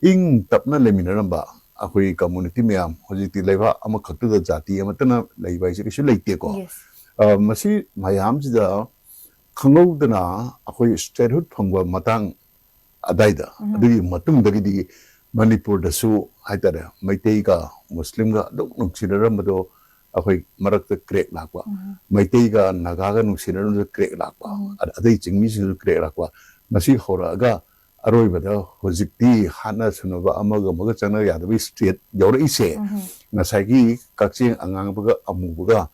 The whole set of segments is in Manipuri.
ing tapna leminaramba akoi community meyam hojikti leiba ama khakta jati amatana leiba ise kisu leite ko masi mayam jida khangau akoi statehood phangwa matang adaida adigi matung dagi Manipur da su haitare Maitei ga Muslim ga dok nungsinara mado akoi marakta krek lakwa Maitei ga Naga ga nungsinara krek lakwa adai jingmi su krek lakwa masi hora ga aroi bada hojikti hana sunaba amaga maga chana yadabi street yora ise nasagi kakching angang baga amu baga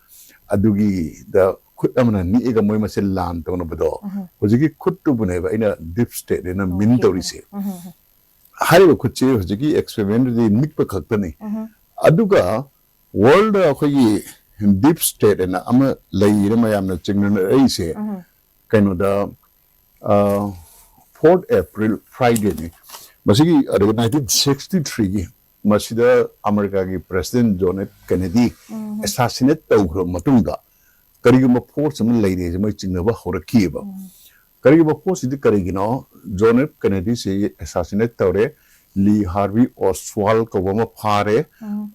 adugi da khut amana ni ega moi mase lan tawna bado hojiki khut tu bune ba ina deep state ina min tawri se hari khutche hojiki experiment di nikpa khaktani aduga world akhoi deep state ina ama leire mayamna chingna aise kaino da 4th April Friday ni masigi 1963 gi masida America gi President John F Kennedy assassinate tawgro matungda kariguma force am leire je mai chingnaba horakiba kariguma force di karigino John F Kennedy se assassinate tawre Lee Harvey Oswald ko wama phare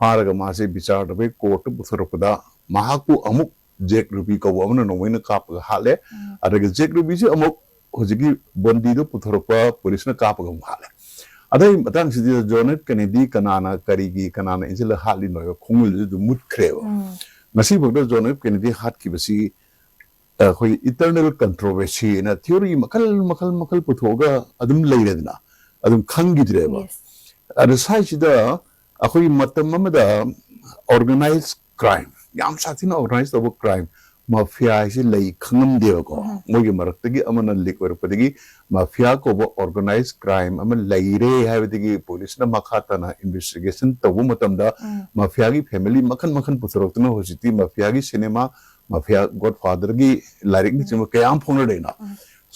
pharaga mase bichar dabe court buthoropada mahaku amuk Jack Ruby ko wama no moina kap hale adaga Jack Ruby se amuk hojiki bondi do puthoropa police na kap ga hale adai matang sidi John F Kennedy kanana karigi kanana injil hali no khongul du mut khreba ngasi bogdo John F Kennedy hat ki basi khoi eternal controversy na theory makal puthoga adum leiredna adum khangi direba ada sai sida akhoi matam amada organized crime yam sathina organized of crime mafia isi lei khangam deba ko mogi maraktagi amana lik warpadagi mafia ko organized crime ama leire habadagi police na makhata na investigation tabu matamda mafia gi family makhan puthoroktuna hositi mafia gi cinema mafia godfather gi lyric ni chima kayam phongna deina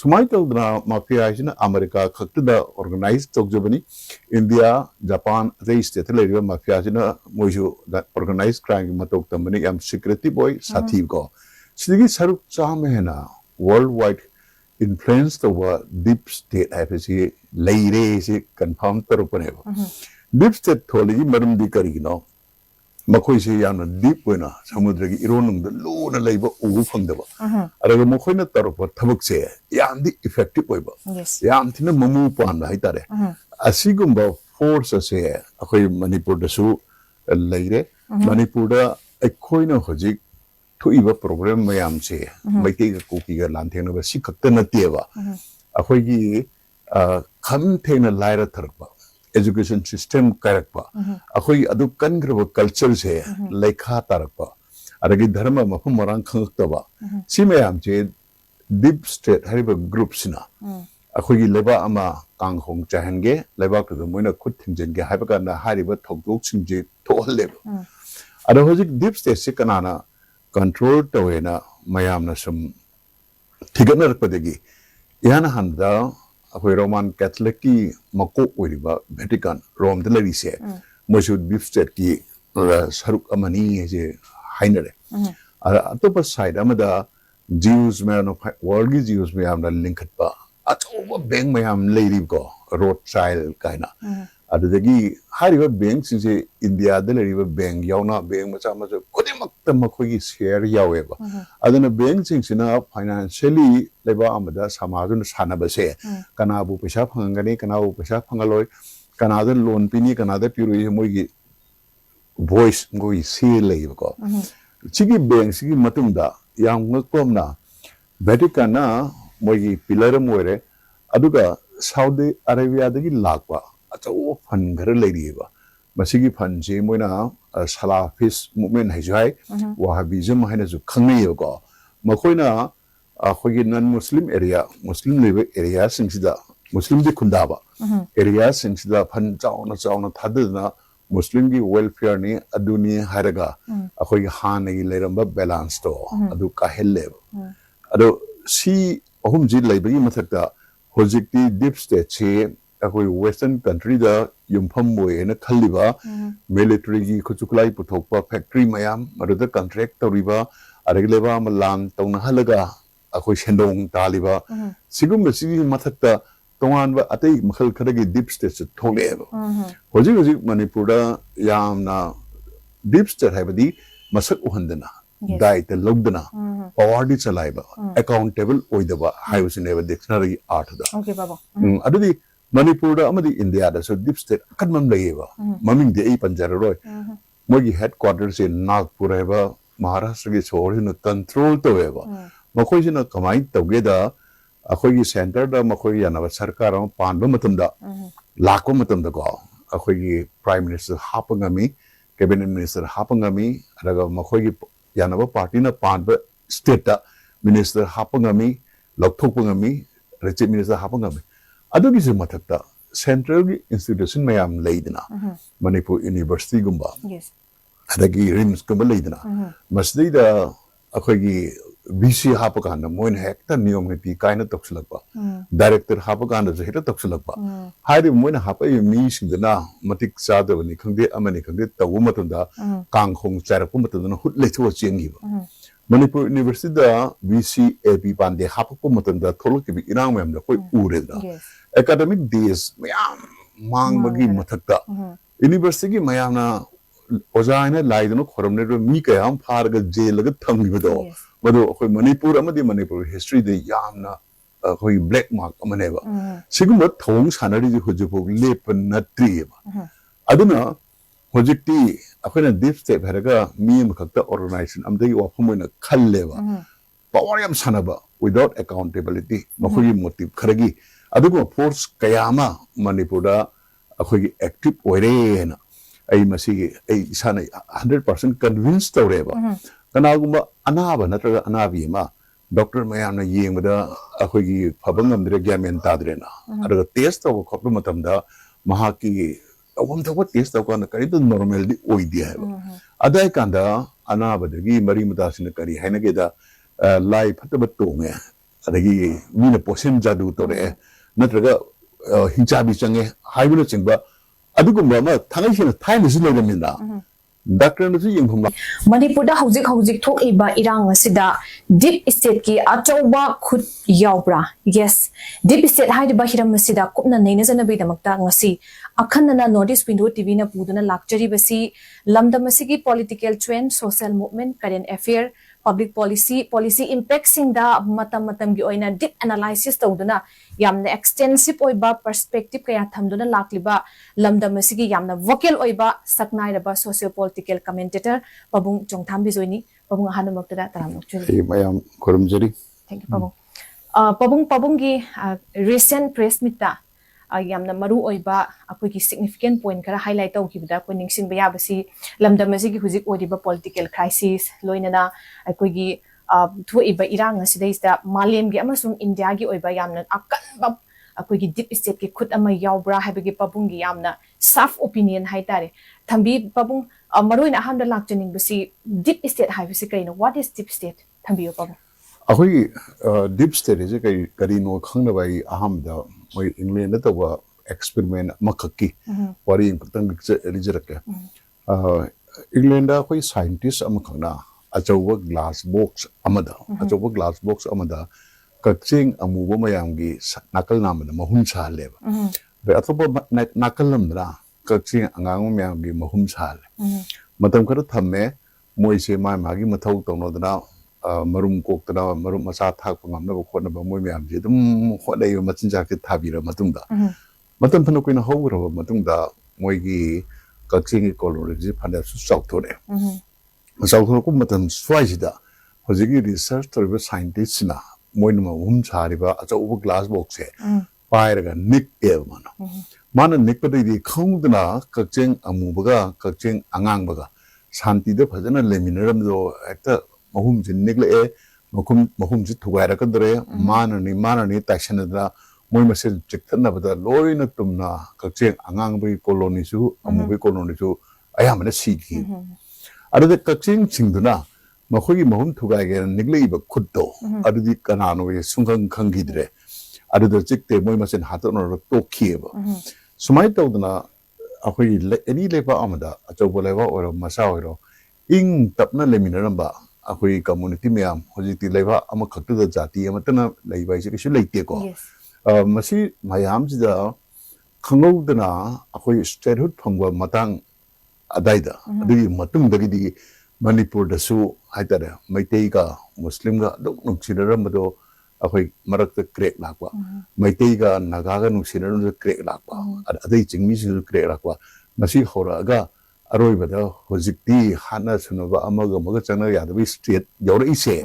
sumai tawdna mafia isi na America khakta organized tawjabani India Japan they state leire mafia isi na moju organized crime matok tambani am security boy sathi ko Sigi saruk chamena worldwide influence the deep state FSC leire se confirm tarupaneba deep state tholi marum di karigino makhoi se yana deep wena samudra gi ironung da lona leiba ugu phangdaba araga makhoi na tarupa thabak se yam di effective oiba yam thina mamu panda haitare asigumba force se akhoi Manipur da su leire Manipur da ekhoina hojik thuiba problem mayam che maiti ga koki ga lantheng ba si khakta na teba akhoi gi kham thena laira tharpa education system karakpa akhoi adu kangraba culture se lekha tarakpa aragi dharma mafum marang khangtaba si mayam che deep state hariba groups na akhoi gi leba ama kanghong chahange leba tu moina khut thingjen ge haiba ka na hariba thokdok singje thohalleba ada hojik deep state se kanana control tawena mayamna sum thiganar padagi yana handa akoi Roman Catholic ki mako oiriba Vatican Rome de lari se moju deep state ki saruk amani je hainare atopa side amada Jews man of world ki Jews mayamna linkat pa achoba bank mayam lady ko Rothschild kaina adudagi hariba bank sinse India de lariba bank yauna bank macha kodimakta makhoi share yaweba aduna bank singsina financially leba amada samajun sanaba se kanabu paisa phangani kanabu paisa phangaloi kanada loan pini kanada piri moigi voice ngoi se leiba ko chigi bank sigi matungda yang ngkomna Vatican na moigi pillar moire aduga Saudi Arabia dagi lakwa achau fan ghar leiriba masigi fan je moina Salafist movement haijai Wahhabism haina ju khangnei ko makoina khogi non Muslim area Muslim lebe area singsida Muslim di khundaba area singsida fan chauna thadna Muslim gi welfare ni aduni haraga khogi hanagi leramba balance to adu ka helle ado si ahum ji leibagi mathakta hojikti deep state che akoi western country da yumpham moe na khaliba military gi khuchuklai puthokpa factory mayam maruda contract toriba aregleba malan tawna halaga akoi shendong taliba sigum sigi mathakta तोान अतई मखल खरगी डीप स्टेट से थोलेब होजिक होजिक मणिपुर यामना डीप स्टेट है मसक उहंदना दायित्व लौदना पावर दी चलाइबा अकाउंटेबल ओइदबा हाइवसिनेबा डिक्शनरी आर्ट दा ओके बाबा अदुदी मणिपुर इंडिया डीप स्टेट अकनमम लेबा ममिंग दे ए पंजररोय मोगी हेडक्वार्टर से नागपुर है महाराष्ट्र की सोर कंट्रोल तौब मखोइसिना कमाई तौगेदा अखोई सेंटर दा मखोई यानबा सरकार पानबा लाखो को अखोई प्राइम मिनिस्टर हापंगमी कैबिनेट मिनिस्टर हापंगमी अरगा मखोई यानबा पार्टी ना पानबा स्टेट दा मिनिस्टर हापंगमी लौथोकंगमी चीफ मिनिस्टर हापंगमी अदुगी से मथक्ता सेंट्रल की इंस्टीट्यूशन मयाम लेदना मणिपुर यूनिवर्सिटी गुंबा अदगी रिम्स गुंबा लेदना मसदीदा अखोई बीसी हापकान मोइन हेक्टर नियम नीति कायना तक्सलकपा डायरेक्टर हापकान जो हेक्टर तक्सलकपा हाइदे मोइन हापै मी सिंगना मतिक चादबनी खंगदे अमनि खंगदे तवु मतंदा कांगखोंग चारपु मतंदा हुट लेथो चेंगिबा मणिपुर यूनिवर्सिटी दा बीसी एपी पांडे हापको मतंदा थोलक बि इरांग मैम दा कोई उरेदा एकेडमिक डेज मयाम मांगबगी मथक्ता यूनिवर्सिटी की मयामना ओजाइना लाइदनो खोरमने मी कयाम फारग जेलग थंगिबदो मधु अखोई मणिपुर मणिपुर हिस्ट्री दे यामना अखोई ब्लैक मार्क अमनेबा सिगुम थोंग सानरी जी हुजुपो लेप नत्रीबा अदुना हुजिक्ति अखोइना डीप स्टेट हरगा मी मखक्ता ऑर्गेनाइजेशन अमदगी वाफमोइना खल्लेबा पावर याम सानबा विदाउट अकाउंटेबिलिटी मखोई मोटिव खरगी अदुगो फोर्स कयामा मणिपुर अखोई एक्टिव ओइरेना आई मसीगी आई इसाना 100% कन्विंस तौरेबा कनागुम अनाब नत्रगा अनाबी मा डॉक्टर मयामना येंगबदा अखोगी फबंगमद्रे ग्यामेन ताद्रेना अदगा टेस्ट तव खप मतमदा महाकी अवम तव टेस्ट तव कान करी तो नॉर्मल दी ओइदि है अदाय कांदा अनाबदगी मरी मदासिन करी हैनगेदा लाई फतब तोंगे अदगी मीना पोशन जादू तोरे नत्रगा हिंचाबी चंगे हाइबनो चिंगबा अदुगुम्बा मा थांगैसिन थाइनसु लेगमिना डॉक्टर ने यंगहुम मणिपुर हौजिक हौजिक थोइबा इरांग असिदा डीप स्टेट की अचौबा खुद यावब्रा यस डीप स्टेट हाइदबा हिरम असिदा कुपना नैनजनबे दमक्ता ngasi अखनना नॉर्थ ईस्ट विंडो टीवी ना पुदना लाक्चरीबसी लमदम असिगी political trend social movement current affair public policy impact सिंगदा मतम मतम की ओइना डीप एनालिसिस तौदना यामना एक्सटेंसिव ओइबा पर्सपेक्टिव कया थमदना लाक्लिबा लमदम असिगी यामना वोकल ओइबा सकनाइरबा socio political commentator Pabung चोंगथाम बिजोइनी Pabung हानमक्तदा तरामक्चुरी मयाम खुरमजरी thank you Pabung Pabung की रिसेंट प्रेस मीटा यामना मरु ओइबा अखोगी सिग्निफिकेंट पॉइंट खरा हाईलाइट तौखिबदा को निंगसिन बयाबसी लमदम असिगी हुजिक ओदिबा पॉलिटिकल क्राइसिस लोइनना अखोगी थोइबा इरांग असिदैस्ता मालेमगी अमसुंग इंडिया की ओइबा यामना अकनबा अखोगी डीप स्टेट की खुद अमा यावब्रा हाइबगी पबुंगी यामना साफ ओपिनियन हाइतारे थंबी पबुंग मरुइना अहमदा लाक्चनिंगबसी डीप स्टेट हाइबसी करिनो व्हाट इज डीप स्टेट थंबियो पबुंग अखोई डीप स्टेट इज करीनो खंगनबाई अहमदा मोई इंग्लैंड तवा एक्सपेरिमेंट मखकी वारी तंग रिजरके इंग्लैंड अखोई साइंटिस्ट अमखना अचौबा ग्लास बॉक्स अमदा अचौबा ग्लास बॉक्स अमदा कक्चिंग अमुबो मयामगी नाकल नामना महुम सालेबा बे अथोबा नाकल नमरा कक्चिंग अंगांग मयामगी महुम साले मतम खर थम्मे मोइसे मा मागी मथौ तौनोदना मरुम कोक्तना मरुम मसा थाक पंगमना खोनबा मोय म्याम जे दum खोदै मचिनजाक थाबिरा मतुंदा मतम फनो कोइना हौरो मतुंदा मोयगी कक्सिंग कोलोजी फना सु साउथोरे साउथोको मतम स्वाइजिदा होजिगी रिसर्च तोरबा साइंटिस्ट ना मोयनमा हुम छारिबा अचौबा ग्लास बॉक्स है पायरगा निक एव मानो माना निकपदैदि खौदना कक्सिंग अमुबगा कक्सिंग अंगांगबगा शांतिदे फजना लेमिनरमदो एकता महूम से निकले महूम से थुगायरकदरे माननी ताइसनदा मोय मसे चिकथनबदा लोइना तुमना कक्चे अंगांगबई कॉलोनीसु अमुबई कॉलोनीसु अयामना सीगी अदे कक्चिंग सिंगदुना मखोगी महूम थुगायगे निकलेइबा खुदतो अदि कनानो ये सुंगंग खंगिद्रे अदे चिकते मोय मसे हातनो तोखिएबा सुमाय तौदना अखोई एनी लेबा अमदा अचौबा लेबा और मसा ओरो इंग तपना लेमिनरंबा अखोई कम्युनिटी मैम होजिति लेबा अमा खक्तुदा जाति अमतना लेबा इसे किसु लेते को मसी मयामसिदा खंगौदना अखोई स्टेटहुड फंगवा मतंग अदाइदा अदुगी मतुंगदगी मणिपुर दसु हाइतारे मैतेई का मुस्लिम का दुक नुक्सिनरमदो अखोई मरक्त क्रेक लाकवा मैतेई का नागा का नुक्सिनरमदो क्रेक लाकवा अदई चिंगमी सु क्रेक लाकवा मसी होरागा अरोइबदा होजिक्ति हाना सुनबा अमगा मगा चंगना यादबी स्ट्रेट यौरइसे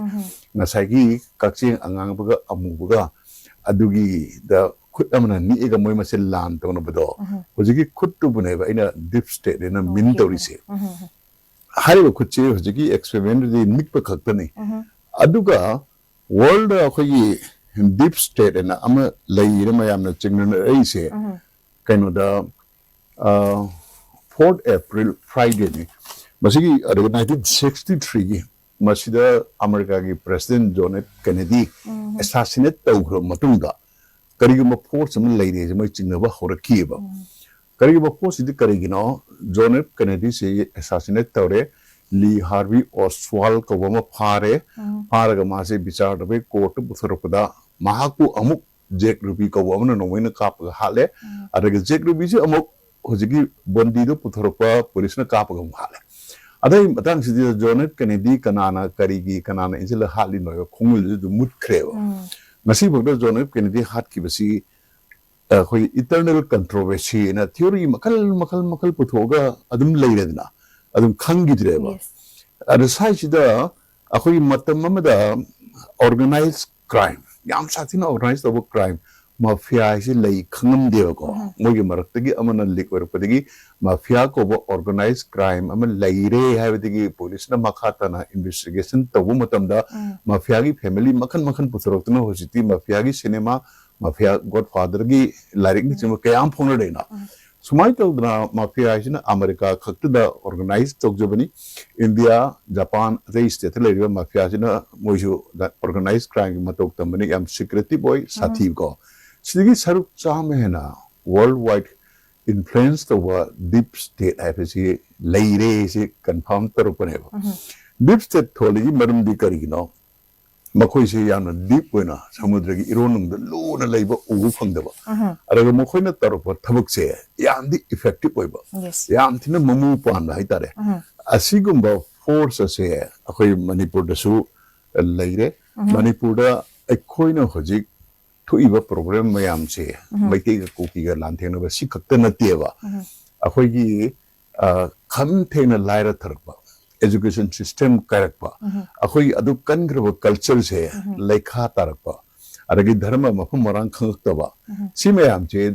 नसाइगी कक्चिंग अंगांगबगा अमुबगा अदुगी द खुद अमना नीएगा मोय मसे लान तोनबदो होजिकी खुद तुबनेबा इना डीप स्टेट इना मिन तोरिसे हारिबा खुदचे होजिकी एक्सपेरिमेंट दि निकप खक्तनी अदुगा वर्ल्ड अखोगी डीप स्टेट इना अम लैरे मयामना चिंगना ऐसे कैनोदा 4th April Friday ni masigi 1963 gi masida America gi President John F Kennedy assassinate tawgro matungda kariguma force am leide je mai chingnaba horakiba kariguma force di karigino John F Kennedy se assassinate tawre Lee Harvey Oswald ko wama phare pharaga ma se bichar dabe court buthoropada mahaku amuk Jack Ruby ko wama no wina kap hale adaga Jack Ruby je amuk होजिकी बंदी दो पुथरपा पुलिस ने काप गम हाले अदई मतंग सिदि जोन एफ केनेडी कनाना करीगी कनाना इंजल हाली नयो खुंगुल दु मुटख्रेव मसी बगदो जोन एफ केनेडी हाट की बसी खोई इटर्नल कंट्रोवर्सी ना थ्योरी मखल मखल मखल पुथोगा अदुम लेरेदना अदुम खंगिद्रेबा अद साइसिदा अखोई मतम ममदा ऑर्गेनाइज्ड क्राइम याम साथिना ऑर्गेनाइज्ड ऑफ क्राइम माफिया से लई खंगम देवको मोगी मरक्तगी अमन लिक वरपदगी माफिया को वो ऑर्गेनाइज्ड क्राइम अमन लईरे हाबदगी पुलिस ना मखातना इन्वेस्टिगेशन तबु मतमदा माफिया की फैमिली मखन मखन पुथरक्तना होसिती माफिया की सिनेमा माफिया गॉडफादर की लारिक नि चम कयाम फोन देना सुमाई तौदना माफिया से अमेरिका खक्तदा ऑर्गेनाइज्ड तौजबनी इंडिया जापान अदे स्टेट लेरिबा माफिया से मोजु ऑर्गेनाइज्ड क्राइम मतोक तमनी याम सिक्रेटिव बॉय साथी को सिगी सरुक चामेना world wide influence the deep state है लेरे से कंफर्म तरुपनेबा डीप स्टेट थोली मरम दी करिगिनो मखोई से याना डीप होना समुद्र की इरोनुंग लोना लेबा उगु फंगदबा अरगा मखोइना तरुप थबक से याम दी इफेक्टिव होइबा याम थिना ममु पान हाइतारे असिगुंबा फोर्स से अखोई मणिपुर दसु लेरे मणिपुर दा अखोइना होजिक थोइबा प्रॉब्लम मयाम से मैते कोकी गा लांथेनबा सिखक्त नतेबा अखोइगी खम थेना लाइरा थरपा एजुकेशन सिस्टम करकपा अखोइ अदु कनग्रब कल्चर से लेखा तारपा अदगी धर्म मफम मरांग खंगतबा सि मयाम से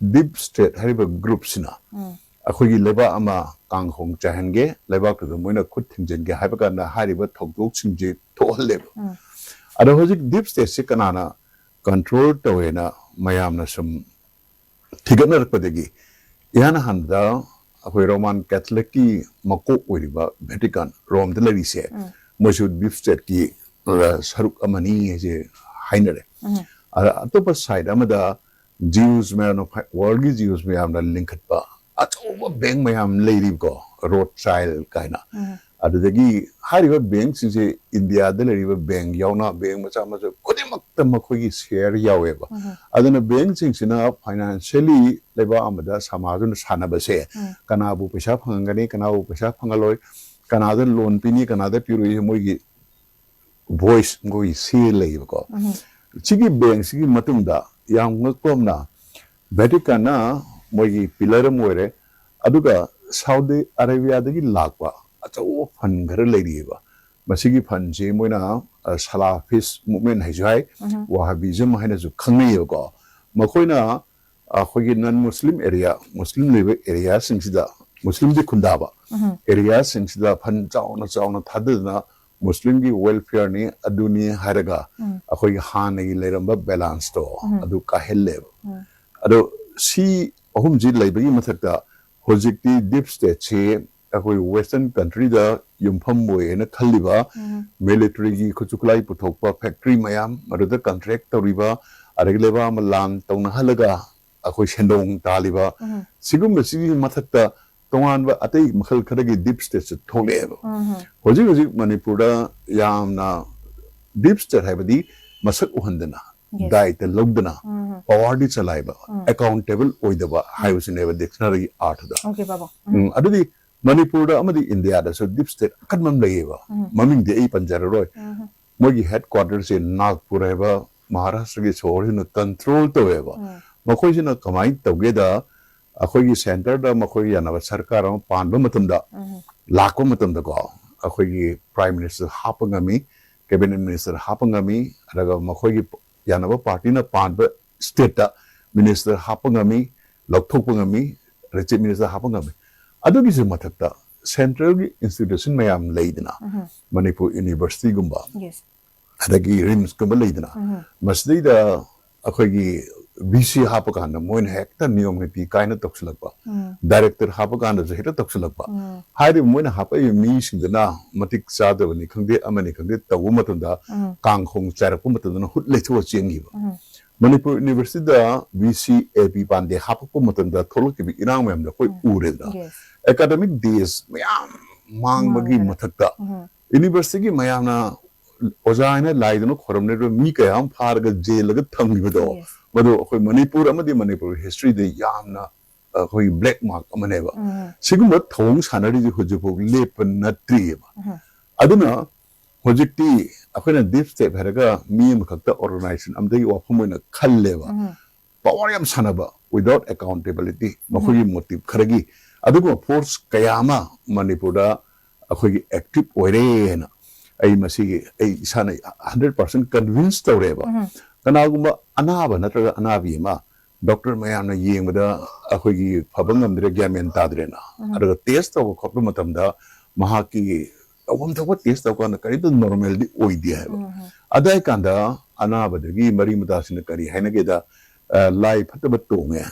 डीप स्टेट हरिबा ग्रुप सिना अखोइगी लेबा अमा कांगहोंग चाहनगे लेबा तो मोइना खुद थिंजनगे हाइबा काना हारिबा थोकदोक सिंजे थोहलेबा अदा होजिक डीप स्टेट से कनाना कंट्रोल तवेना मयामना सम थिगनरपदगी याना हंदा अखोई रोमन कैथोलिक की मको ओरिबा वेटिकन रोम द लेरिसे मोजु डीप स्टेट की सरुक अमनी जे हाइनरे अतोप साइड अमदा जीव्स मैन ऑफ वर्ल्ड की जीव्स में आमना लिंकटपा अतोप बैंक में आम लेरिबको रोड चाइल्ड काइना अदगी हारिबा बैंक सिंसे इंडिया द लेरिबा बैंक यावना बैंक मचा मचा खुदिमक्ता मखोगी शेयर यावेबा अदना बैंक सिंसिना फाइनेंशियली लेबा अमदा समाजुन सानाबसे कनाबु पैसा फंगगनी कनाबु पैसा फंगलोय कनादा लोन पिनी कनादा पिरुई मोगी वॉइस मोगी से लेबको चिगी बैंक सिगी मतुंगदा याम ngakpomna वेटिकन मोगी पिलर मोरे अदुगा सऊदी अरेबिया दगी लाकवा अचो फन घर लेरिबा मसिगी फन जे मोइना सलाफिस मूवमेंट हाइजाय वहाबिज्म हाइना जु खंगनेयको मखोइना अखोगी नन मुस्लिम एरिया मुस्लिम लेबे एरिया सिंगसिदा मुस्लिम दि खुंदाबा एरिया सिंगसिदा फन चाउना चाउना थादना मुस्लिम की वेलफेयर ने अदुनी हारगा अखोगी हानगी लेरंबा बैलेंस तो अदु काहेले अदो सी अहुम जि लेबगी मथकता होजिकती डीप स्टेट से अखोई वेस्टर्न कंट्री दा युमफम मोयेना खल्लिबा मिलिटरी की खुचुकलाई पुथोकपा फैक्ट्री मयाम मरुदा कॉन्ट्रैक्ट तौरिबा अरेगलेबा मलान तौना हलगा अखोई सेंडोंग तालिबा सिगुम सिगी मथकता तोंगानबा अतै मखल खरगी डीप स्टेट से थोलेबा होजिक होजिक मणिपुरदा यामना डीप स्टेट हाइबदी मसक उहंदना Yes. दायित्व लौदना पावर दी चलाइबा अकाउंटेबल ओइदबा हाइबसिनेबा डिक्शनरी आर्ट दा Okay, Baba. अदुदी मणिपुर दा अमदी इंडिया दा सो डीप स्टेट अकनमम लयेबा ममिंग दे ए पंजररोय मोगी हेडक्वार्टर से नागपुर हेबा महाराष्ट्र के शहर से कंट्रोल तवेबा मखोइसिना कमाई तौगेदा अखोगी सेंटर दा मखोगी यानबा सरकार अमा पानबा मतमदा लाखो मतमदा को अखोगी प्राइम मिनिस्टर हापंगमी कैबिनेट मिनिस्टर हापंगमी अरगा मखोगी यानबा पार्टी ना पानबा स्टेट दा मिनिस्टर हापंगमी लौथोकपंगमी चीफ मिनिस्टर हापंगमी अदुगी से मथक्ता सेंट्रल की इंस्टीट्यूशन मयाम लेदना मणिपुर यूनिवर्सिटी गुंबा Yes. अदगी रिम्स गुंबा लेदना मसदीदा अखोगी बीसी हापकान मोइन हेक्टर नियम नीति कायना तक्सलकपा डायरेक्टर हापकान जे हेक्टर तक्सलकपा हाइदे मोइन हापै मी सिंगना मतिक चादबनि खंगदे अमनि खंगदे तवु मतंदा कांगखोंग चारपु मतंदा हुट लेथो चेंगिबा मणिपुर यूनिवर्सिटी दा बीसी एपी पांडे हापको मतंदा थोलक बि इरांग मैम दा कोई उरेदा एकेडमिक डेज मयाम मांगबगी मथक्ता यूनिवर्सिटी की मयामना ओजाइना लाइदनो खोरमने मी कयाम फारग जेलग थंगिबदो मदो अखोय मणिपुर अमदि मणिपुर हिस्ट्री दे यामना अखोय ब्लैक मार्क अमनेबा सिगुम थोंग सानरी जे हुजुपो लेप नत्रिबा अदुना होजिक्ति अखोयना डीप स्टेट हरगा मी मखक्ता ऑर्गेनाइजेशन अमदगी वाफम ओइना खल्लेबा पावर याम सानबा विदाउट अकाउंटेबिलिटी मखोय मोटिव खरगी अदुगो फोर्स कयामा मणिपुरदा अखोय एक्टिव ओइरेना आई मसीगी आई इसाना 100% कन्विंस तौरेबा कनागुम्बा अनाबा नत्रगा अनाबीमा डॉक्टर मयामना येंबदा अखोयगी फबंगमद्रे ग्यामेन ताद्रेना अदगा टेस्ट तव खपु मतमदा महाकी अवम थव टेस्ट तव काना करिदो नॉर्मल दी ओइदि हैबा अदाय कांदा अनाबदगी मरी मदासिन करी हैनगेदा लाई फतब तोंगे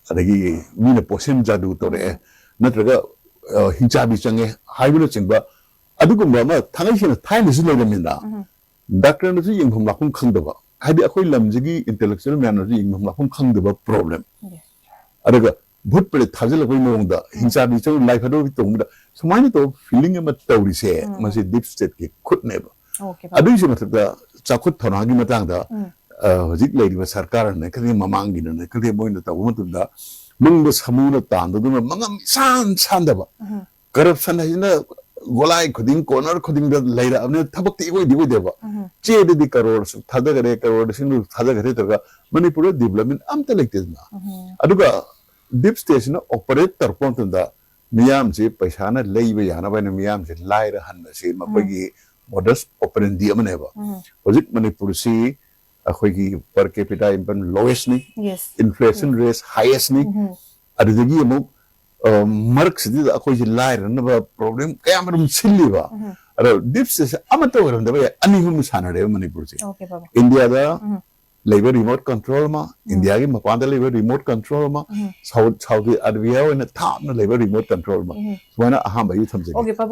अदगी मीना पोसेन जादू तोरे नत्रगा हिंचाबी चंगे हाइबुना चिंबा अदुगुम्बा मा थांगैसिना थाइनसु लेगमिना डॉक्टर नसु येंगफम लाखुम खंदबा हाइदि अखोय लमजिगी इंटेलेक्चुअल मैन नसु येंगफम लाखुम खंदबा प्रॉब्लम अदगा भूत पड़े थाजलबई मोंगदा हिंसाबी चंग लाइफ अदो तोंगदा समानि तो फीलिंग अमा तौरिसे मसे डीप स्टेट के खुदनेबा अदुइसे मतदा चाखुत थनागी मतंगदा हजिक लेरिबा सरकार ने कदि ममांगी ने कदि मोइना तव मतदा मंग समूना तांदुना मंगम सान सानदबा करप्शन हैना गोलाई खुदिंग कॉर्नर खुदिंग लेरा अपने थबक ती कोई दिगो देबा चे दि करोड़ करोड़ सिंग थादा करे तगा मणिपुर डेवलपमेंट अमता लेतेना अदुगा डीप स्टेशन ऑपरेट तरपोंतदा मियाम से पैसाना लेइबा याना बायना मियाम से लाइरा हन्ना से मपगी मोडस ऑपरेंडी अमनेबा होजिक मणिपुर से अखोगी पर कैपिटा इनकम लोएस्ट नि इन्फ्लेशन रेट हाईएस्ट नि अदुगी अमु मर्क्स दी अखोई लाइरा नबा प्रॉब्लम कयामरम सिल्लीबा अरे डीप स्टेशन अमतो वरंदबा अनिहुम सानडे मणिपुर से इंडिया दा लेबर रिमोट कंट्रोल मा इंडिया की मपान दा लेबर रिमोट कंट्रोल मा साउथ अरेबिया ओइना थापना लेबर रिमोट कंट्रोल मा सुना अहाम बायु थमजे